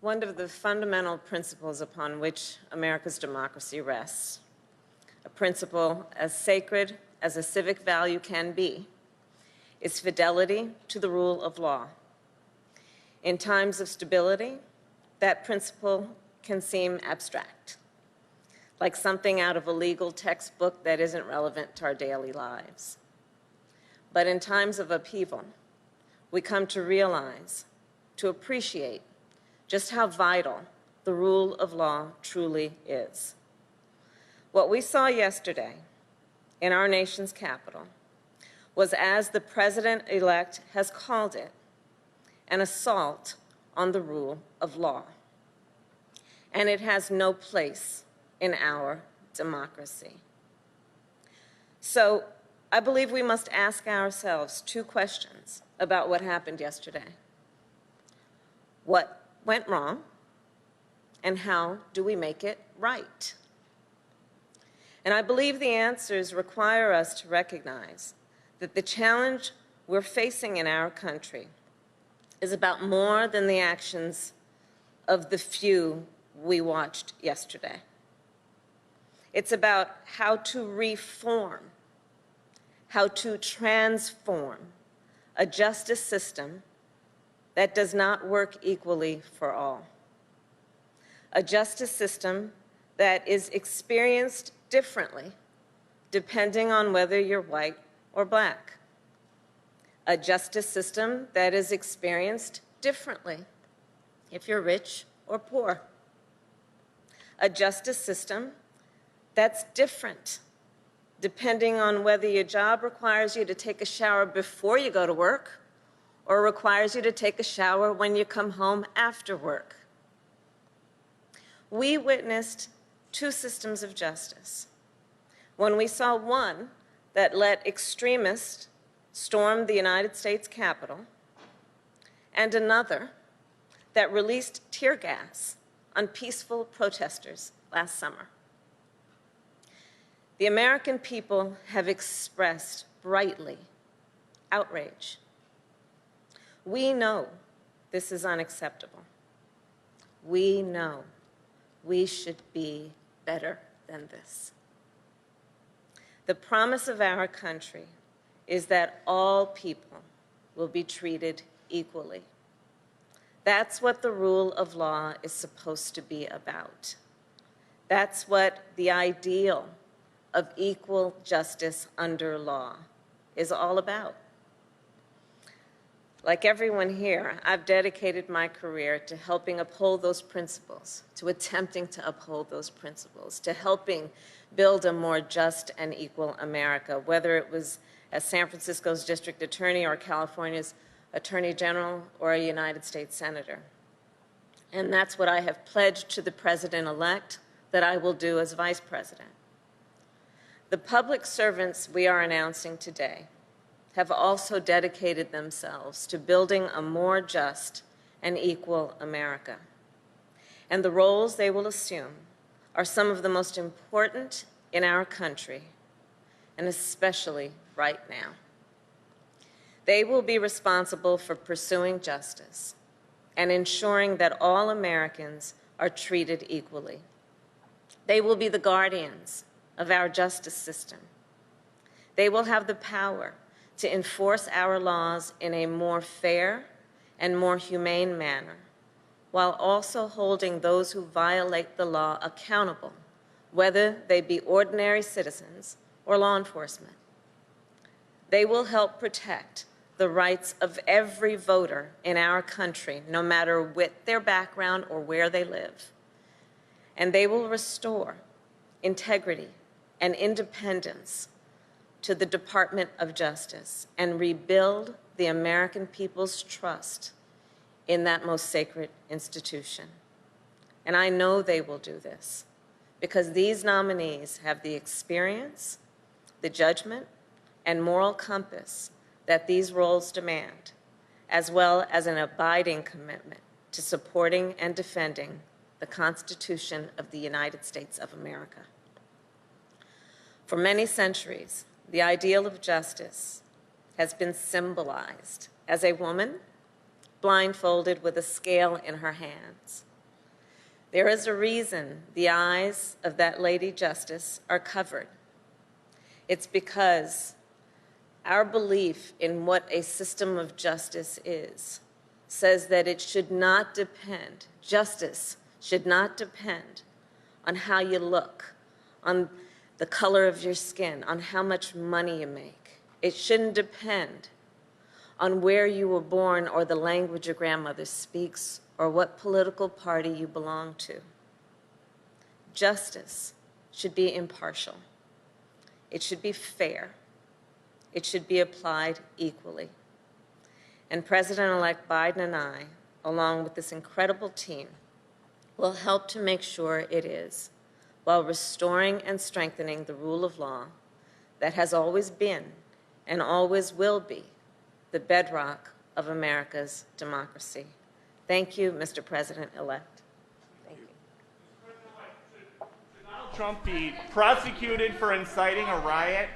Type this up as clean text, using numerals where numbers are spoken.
one of the fundamental principles upon which America's democracy rests, a principle as sacred as a civic value can be, is fidelity to the rule of law. In times of stability, that principle can seem abstract, like something out of a legal textbook that isn't relevant to our daily lives. But in times of upheaval, we come to realize, to appreciate, just how vital the rule of law truly is. What we saw yesterday in our nation's capital was, as the President-elect has called it, an assault on the rule of law. And it has no place in our democracy. So I believe we must ask ourselves two questions about what happened yesterday. What went wrong, and how do we make it right? And I believe the answers require us to recognize that the challenge we're facing in our country is about more than the actions of the few we watched yesterday. It's about how to reform, how to transform a justice system that does not work equally for all. A justice system that is experienced differently depending on whether you're white or black. A justice system that is experienced differently if you're rich or poor. A justice system that's different depending on whether your job requires you to take a shower before you go to work or requires you to take a shower when you come home after work. We witnessed two systems of justice. When we saw one that let extremists storm the United States Capitol, and another that released tear gas on peaceful protesters last summer. The American people have expressed brightly outrage. We know this is unacceptable. We know we should be better than this. The promise of our country is that all people will be treated equally. That's what the rule of law is supposed to be about. That's what the ideal of equal justice under law is all about. Like everyone here, I've dedicated my career to helping uphold those principles, to attempting to uphold those principles, to helping build a more just and equal America, whether it was as San Francisco's district attorney or California's attorney general or a United States senator. And that's what I have pledged to the President-elect that I will do as Vice President. The public servants we are announcing today have also dedicated themselves to building a more just and equal America. And the roles they will assume are some of the most important in our country, and especially right now. They will be responsible for pursuing justice and ensuring that all Americans are treated equally. They will be the guardians of our justice system. They will have the power to enforce our laws in a more fair and more humane manner, while also holding those who violate the law accountable, whether they be ordinary citizens or law enforcement. They will help protect the rights of every voter in our country, no matter what their background or where they live. And they will restore integrity and independence to the Department of Justice and rebuild the American people's trust in that most sacred institution. And I know they will do this because these nominees have the experience, the judgment, and moral compass that these roles demand, as well as an abiding commitment to supporting and defending the Constitution of the United States of America. For many centuries, the ideal of justice has been symbolized as a woman blindfolded with a scale in her hands, There is a reason the eyes of that Lady Justice are covered. It's because our belief in what a system of justice is says that it should not depend, justice should not depend on how you look, on the color of your skin, on how much money you make. It shouldn't depend on where you were born or the language your grandmother speaks or what political party you belong to. Justice should be impartial. It should be fair. It should be applied equally. And President-elect Biden and I, along with this incredible team, will help to make sure it is, while restoring and strengthening the rule of law that has always been and always will be the bedrock of America's democracy. Thank you, Mr. President-elect. Thank you. Should Donald Trump be prosecuted for inciting a riot?